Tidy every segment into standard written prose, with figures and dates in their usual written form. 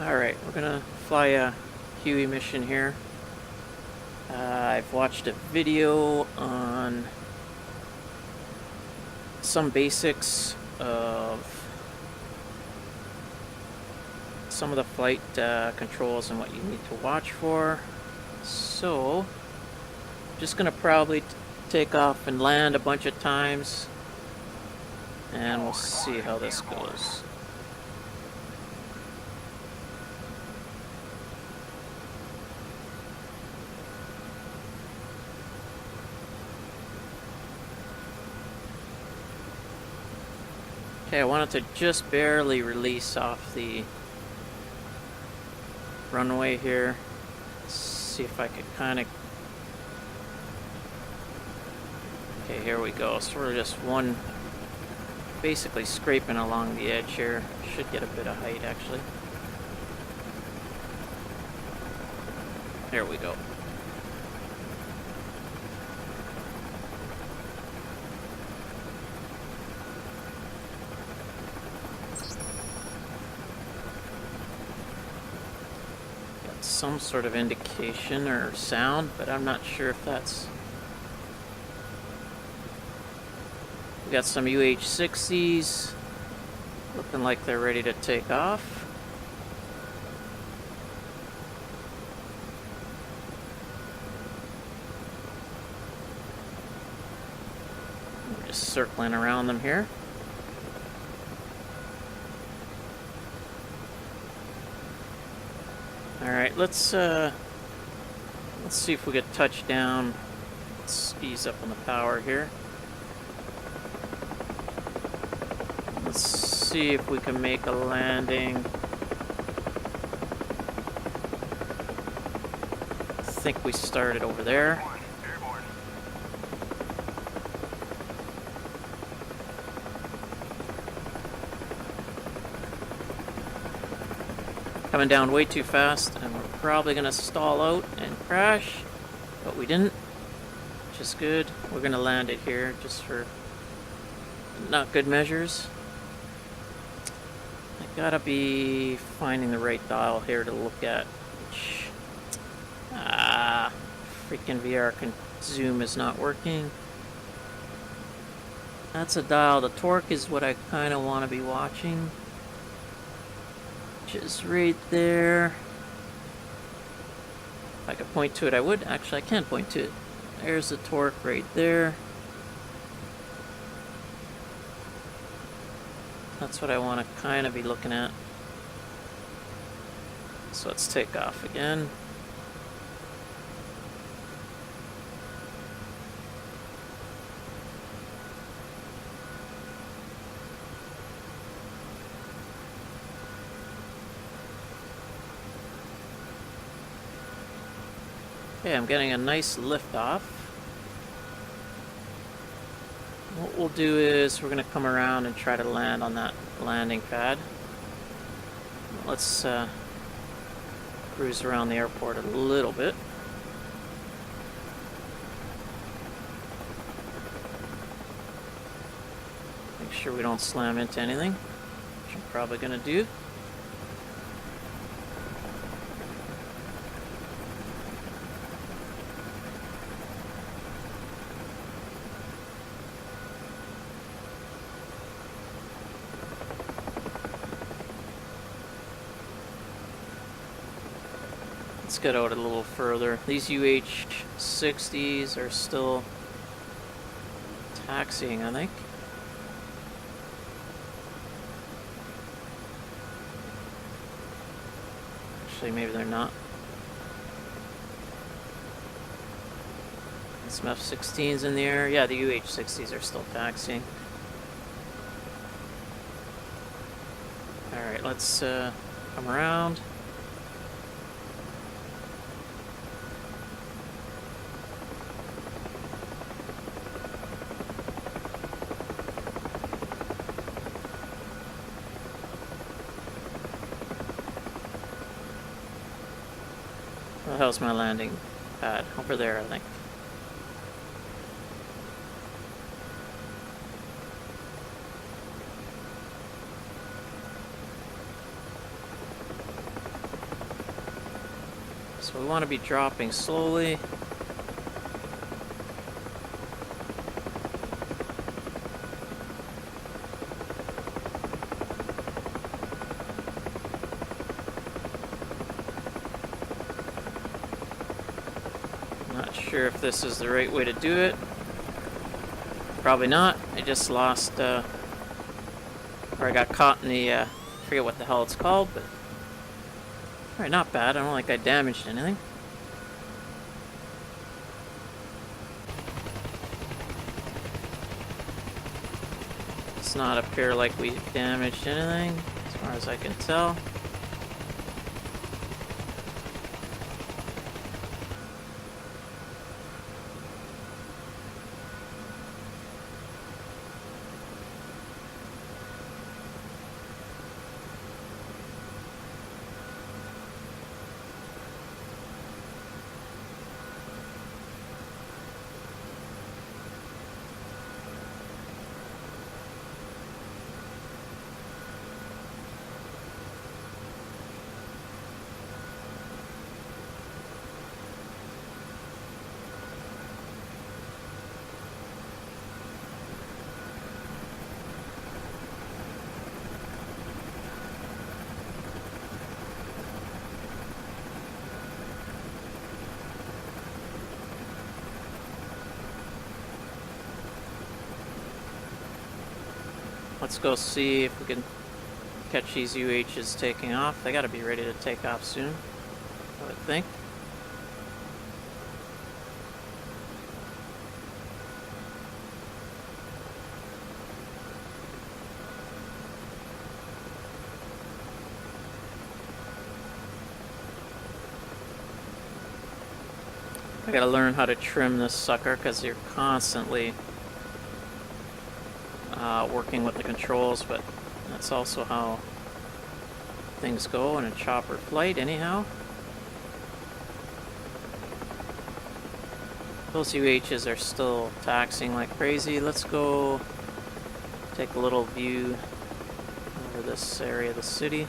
Alright, we're gonna fly a Huey mission here. I've watched a video on some basics of some of the flight controls and what you need to watch for. So, I'm just gonna probably take off and land a bunch of times, and we'll see how this goes. Okay, I wanted to just barely release off the runway here. See if I could kind of... Okay, here we go. Sort of just one, basically scraping along the edge here. Should get a bit of height, actually. There we go. Some sort of indication or sound, but I'm not sure if that's... We got some UH-60s looking like they're ready to take off. We're just circling around them here. Alright, let's see if we get touched down. Let's ease up on the power here. Let's see if we can make a landing. I think we started over there. Coming down way too fast, and we're probably going to stall out and crash, but we didn't, which is good. We're going to land it here just for not good measures. I gotta be finding the right dial here to look at, which, freaking VR zoom is not working. That's a dial. The torque is what I kind of want to be watching. Is right there. If I could point to it, I would. Actually, I can't point to it. There's the torque right there. That's what I want to kind of be looking at. So let's take off again. Okay, I'm getting a nice lift off. What we'll do is we're going to come around and try to land on that landing pad. Let's cruise around the airport a little bit. Make sure we don't slam into anything, which I'm probably going to do. Let's get out a little further. These UH-60s are still taxiing, I think. Actually, maybe they're not. Some F-16s in the air. Yeah, the UH-60s are still taxiing. Alright, let's come around. What the hell's my landing pad? Over there, I think. So we want to be dropping slowly. Not sure if this is the right way to do it. Probably not. I just lost, or I got caught in the, I forget what the hell it's called, but alright, not bad. I don't think I damaged anything. Does not appear like we damaged anything, as far as I can tell. Let's go see if we can catch these UHs taking off. They gotta be ready to take off soon, I would think. I gotta learn how to trim this sucker because you're constantly working with the controls, but that's also how things go in a chopper flight anyhow. Those UHs are still taxiing like crazy. Let's go take a little view over this area of the city.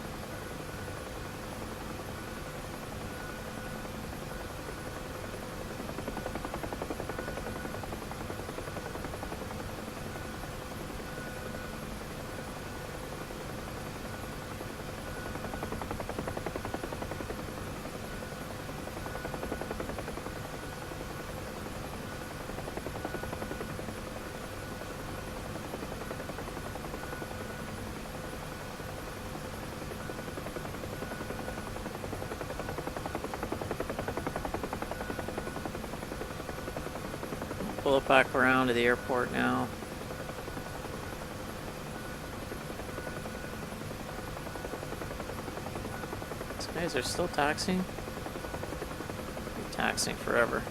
Pull it back around to the airport now. These guys are still taxiing? They're taxiing forever.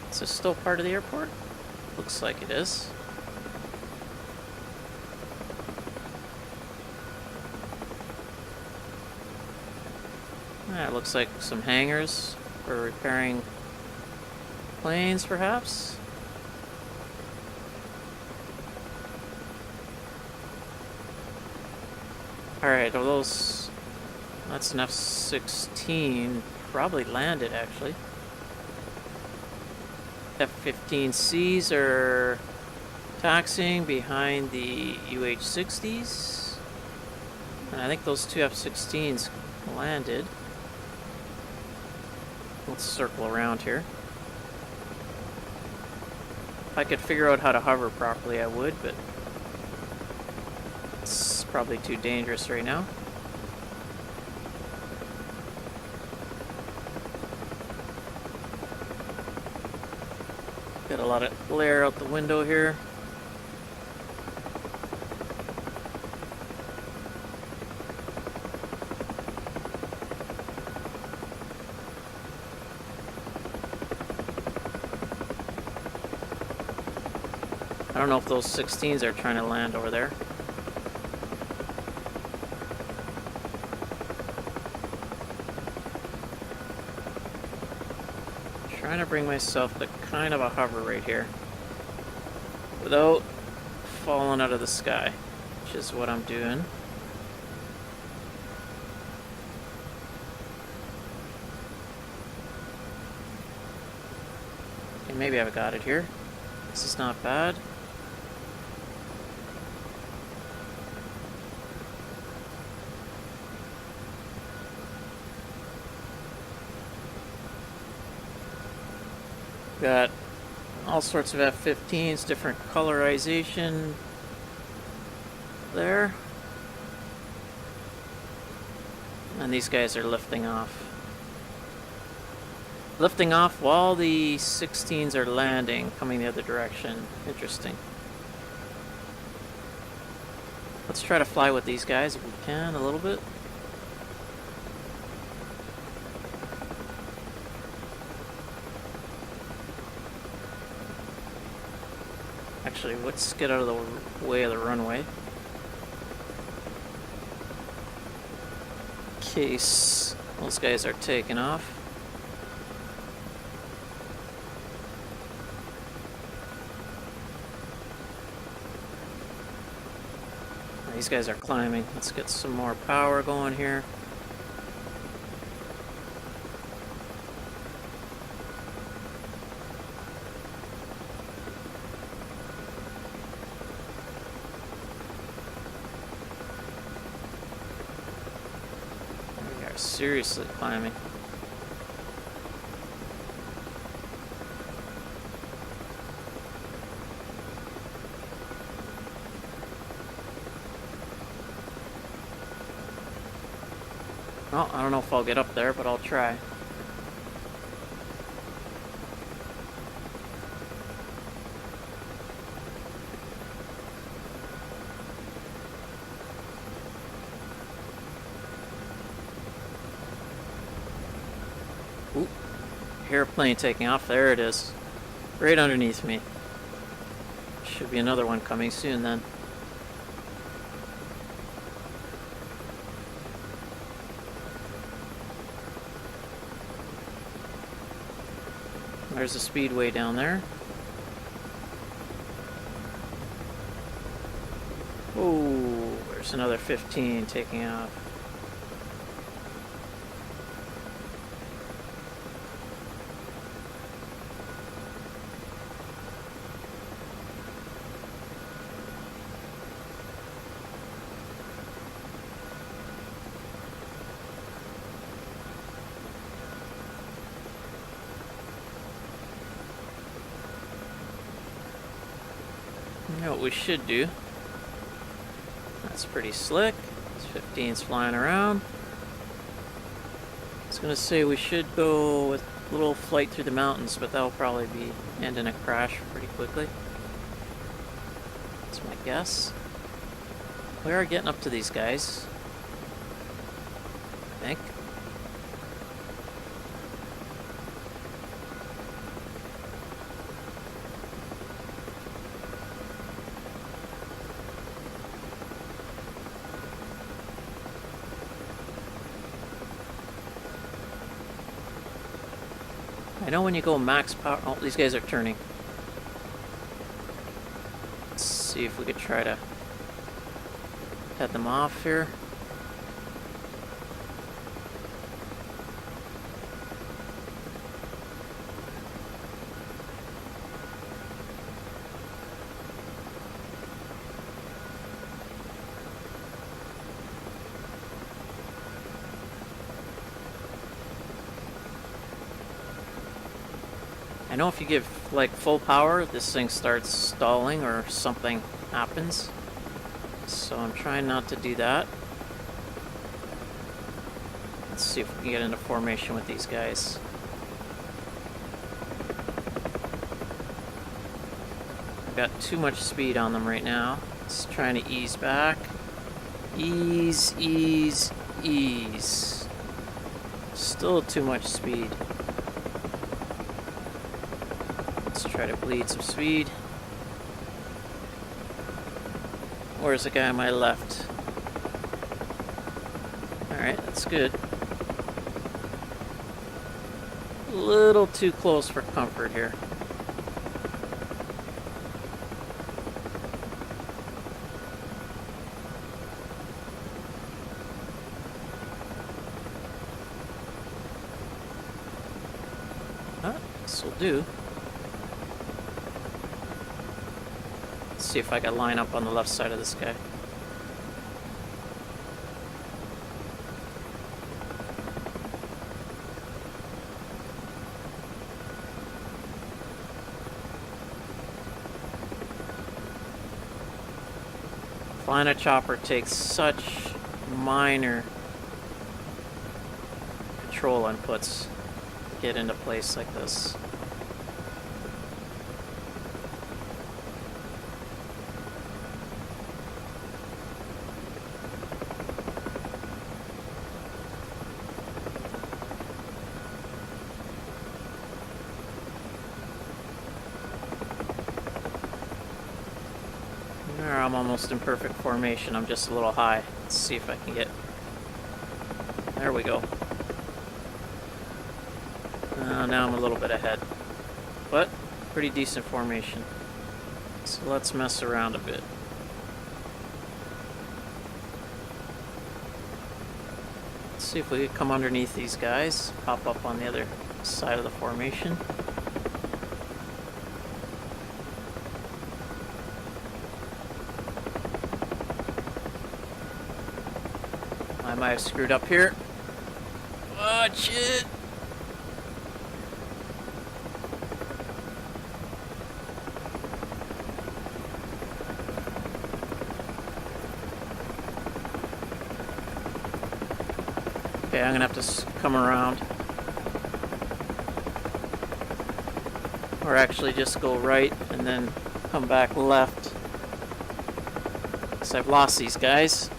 Is this still part of the airport? Looks like it is. It looks like some hangars for repairing planes, perhaps. Alright, are those... That's an F-16. Probably landed, actually. F-15Cs are taxiing behind the UH-60s. And I think those two F-16s landed. Let's circle around here. If I could figure out how to hover properly, I would, but it's probably too dangerous right now. Got a lot of glare out the window here. I don't know if those 16s are trying to land over there. Trying to bring myself to kind of a hover right here without falling out of the sky, which is what I'm doing. Okay, maybe I've got it here. This is not bad. Got all sorts of F-15s, different colorization there. And these guys are lifting off. Lifting off while the 16s are landing, coming the other direction. Interesting. Let's try to fly with these guys if we can a little bit. Actually, let's get out of the way of the runway. In case those guys are taking off. These guys are climbing. Let's get some more power going here. We are seriously climbing. Well, I don't know if I'll get up there, but I'll try. Ooh, airplane taking off. There it is. Right underneath me. Should be another one coming soon then. There's a speedway down there. Oh, there's another 15 taking off. You know what we should do? That's pretty slick. This 15's flying around. I was gonna say we should go with a little flight through the mountains, but that'll probably be end in a crash pretty quickly. That's my guess. We are getting up to these guys, I think. I know when you go max power... Oh, these guys are turning. Let's see if we could try to head them off here. I know if you give like full power, this thing starts stalling or something happens. So I'm trying not to do that. Let's see if we can get into formation with these guys. I've got too much speed on them right now. Just trying to ease back. Ease, ease, ease. Still too much speed. Try to bleed some speed. Where's the guy on my left? Alright, that's good. A little too close for comfort here. This will do. Let's see if I can line up on the left side of this guy. Flying a chopper takes such minor control inputs to get into place like this. I'm almost in perfect formation. I'm just a little high. Let's see if I can get... There we go. Now I'm a little bit ahead. But, pretty decent formation. So let's mess around a bit. Let's see if we can come underneath these guys. Pop up on the other side of the formation. I might have screwed up here. Watch it! Okay, I'm gonna have to come around. Or actually just go right and then come back left. Because I've lost these guys.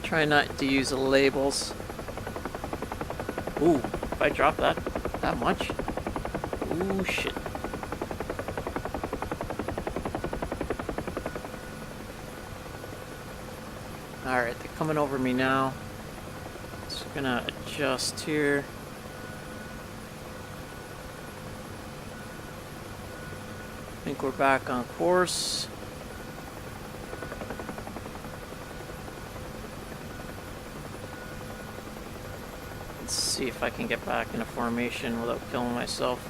Try not to use the labels. Ooh, if I drop that much. Ooh, shit. Alright, they're coming over me now. Just gonna adjust here. I think we're back on course. See if I can get back into formation without killing myself.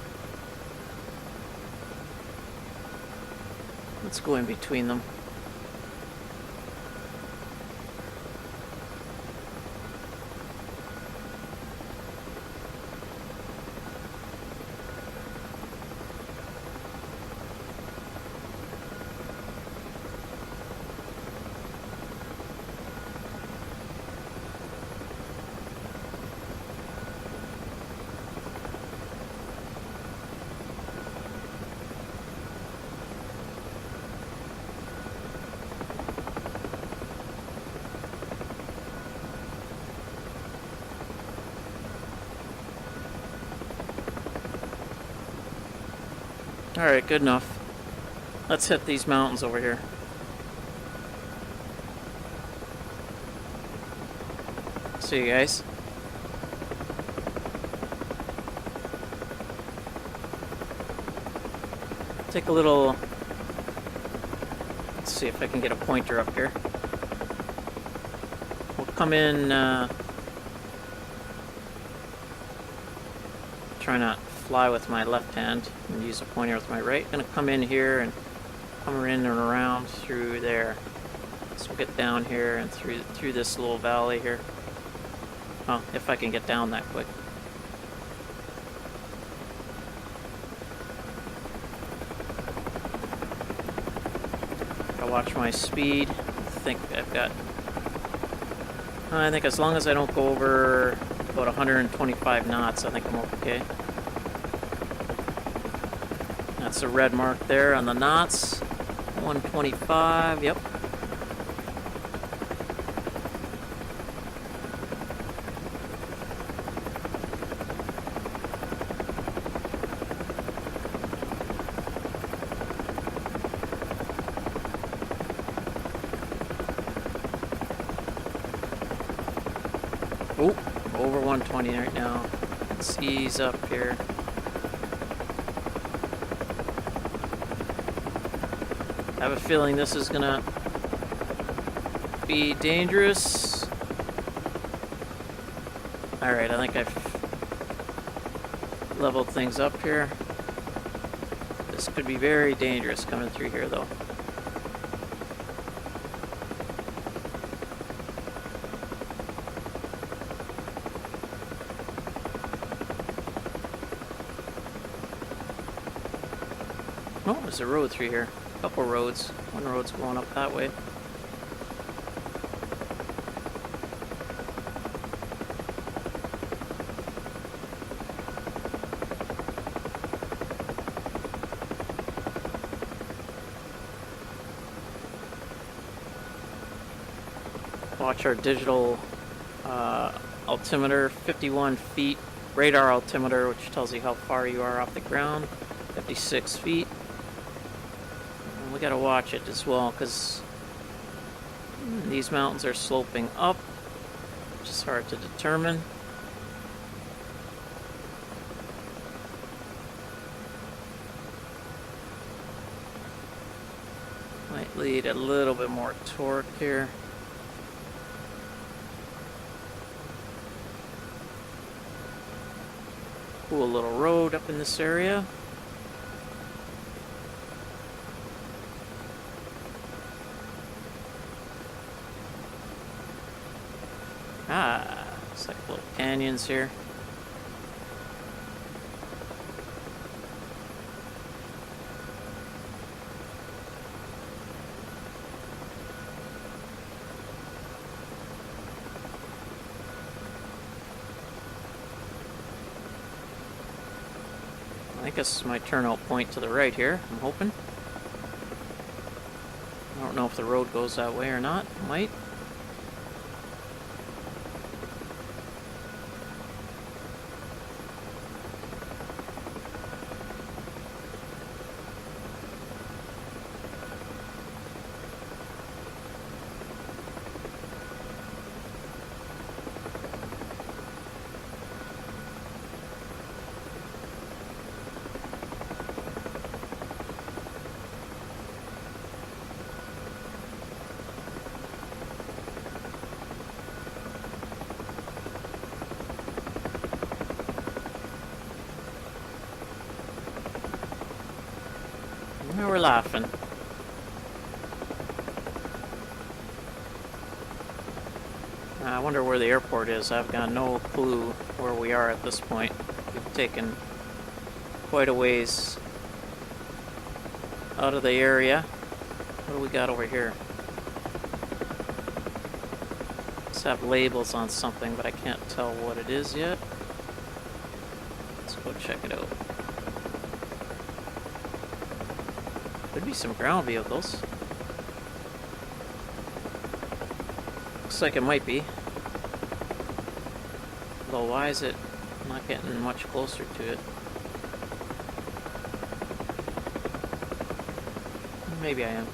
Let's go in between them. Alright, good enough. Let's hit these mountains over here. See you guys. Take a little... Let's see if I can get a pointer up here. We'll come in... Try not fly with my left hand and use a pointer with my right. Gonna come in here and come in and around through there. So we'll get down here and through this little valley here. Well, if I can get down that quick. I watch my speed. I think as long as I don't go over about 125 knots, I think I'm okay. That's a red mark there on the knots. 125, yep. Oh, over 120 right now. Let's ease up here. I have a feeling this is gonna be dangerous. Alright, I think I've leveled things up here. This could be very dangerous coming through here though. Oh, there's a road through here. A couple roads. One road's going up that way. Watch our digital altimeter, 51 feet. Radar altimeter, which tells you how far you are off the ground, 56 feet. And we gotta watch it as well, because these mountains are sloping up, which is hard to determine. Might lead a little bit more torque here. Cool little road up in this area. Ah, looks like little canyons here. I think this is my turnout point to the right here, I'm hoping. I don't know if the road goes that way or not. It might. Now we're laughing. I wonder where the airport is. I've got no clue where we are at this point. We've taken quite a ways out of the area. What do we got over here? Let's have labels on something, but I can't tell what it is yet. Let's go check it out. Could be some ground vehicles. Looks like it might be. Although why is it not getting much closer to it? Maybe I am.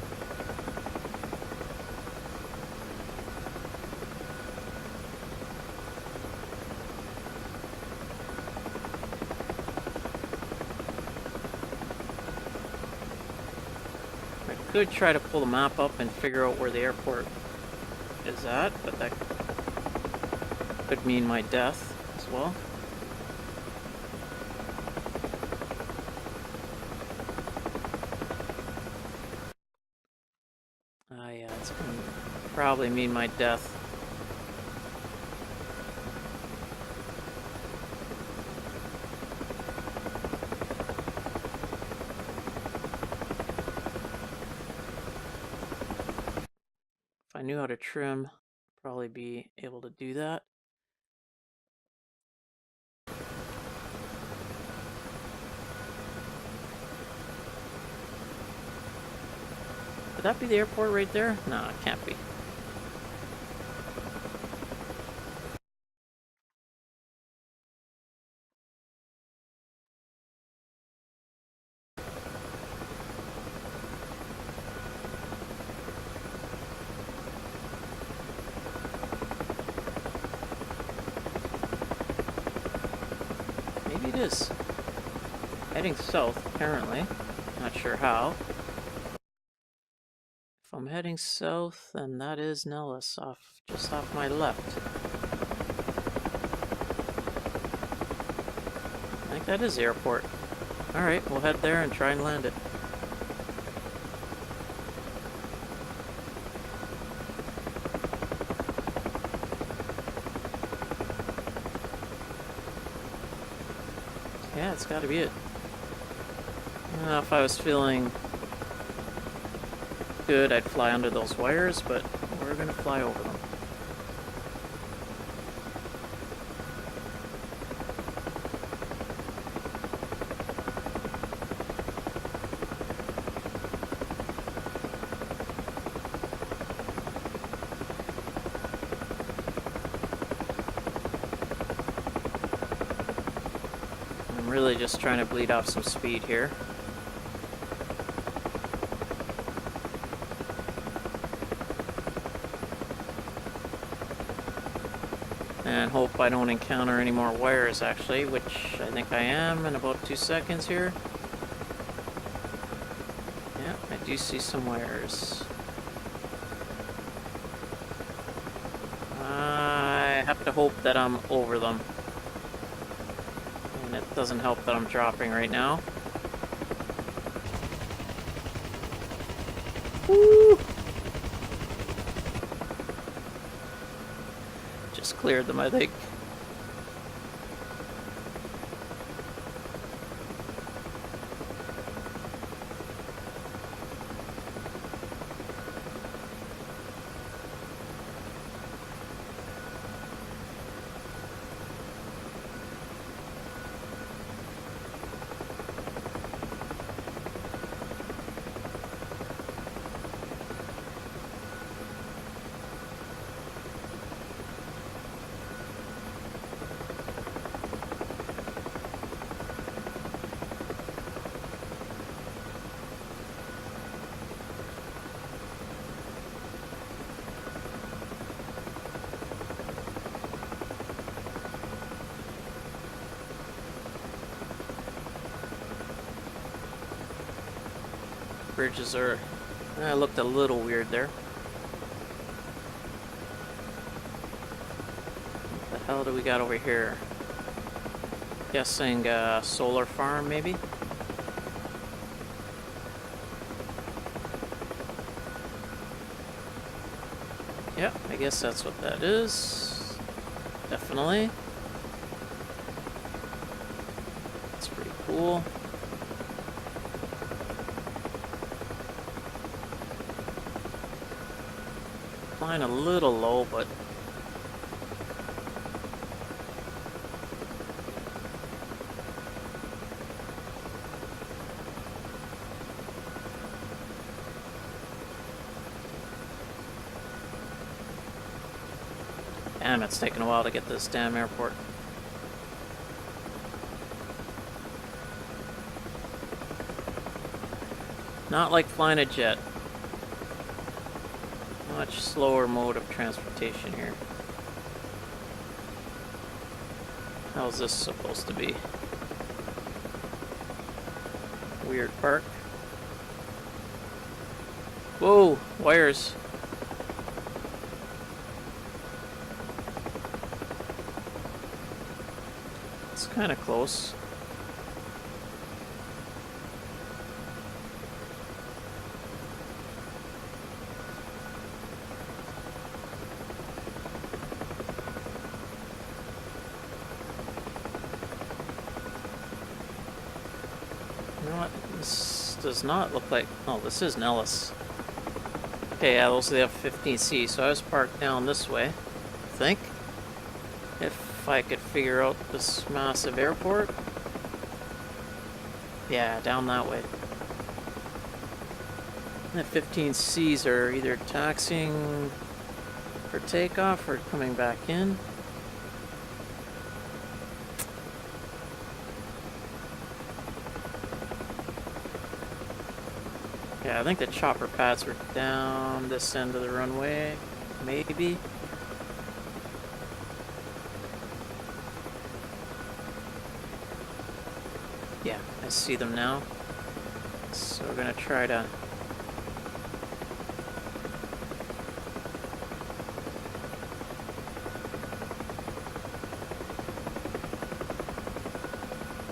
I could try to pull the map up and figure out where the airport is at, but that could mean my death as well. Yeah, it's gonna probably mean my death. If I knew how to trim, I'd probably be able to do that. Could that be the airport right there? No, it can't be. it is. Heading south, apparently. Not sure how. If I'm heading south, then that is Nellis, just off my left. I think that is the airport. Alright, we'll head there and try and land it. Yeah, it's gotta be it. I don't know if I was feeling good, I'd fly under those wires, but we're gonna fly over them. I'm really just trying to bleed off some speed here. And hope I don't encounter any more wires, actually, which I think I am in about 2 seconds here. Yeah, I do see some wires. I have to hope that I'm over them. And it doesn't help that I'm dropping right now. Woo! Just cleared them, I think. Bridges are... looked a little weird there. What the hell do we got over here? Guessing solar farm, maybe? Yep, I guess that's what that is. Definitely. That's pretty cool. Flying a little low, but damn, it's taken a while to get this damn airport. Not like flying a jet. Much slower mode of transportation here. How's this supposed to be? Weird park. Whoa, wires. It's kind of close. You know what? This does not look like... Oh, this is Nellis. Okay, yeah, those are the F-15C, so I was parked down this way, I think. If I could figure out this massive airport. Yeah, down that way. The F-15Cs are either taxiing for takeoff or coming back in. Yeah, I think the chopper pads were down this end of the runway, maybe. Yeah, I see them now. So we're gonna try to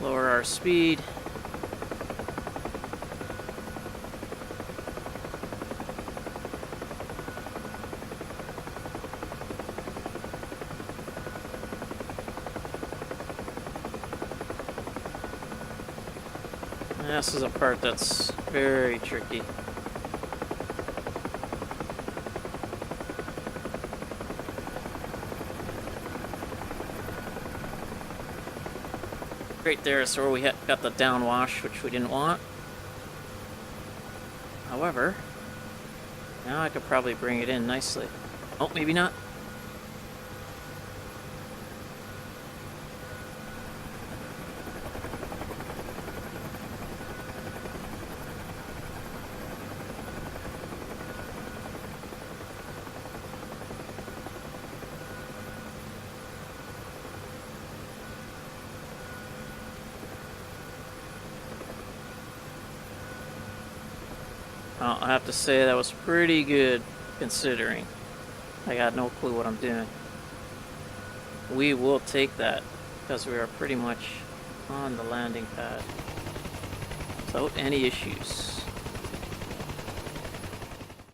lower our speed. This is a part that's very tricky. Right there is where we got the downwash, which we didn't want. However, now I could probably bring it in nicely. Oh, maybe not. I have to say that was pretty good considering I got no clue what I'm doing. We will take that because we are pretty much on the landing pad without any issues.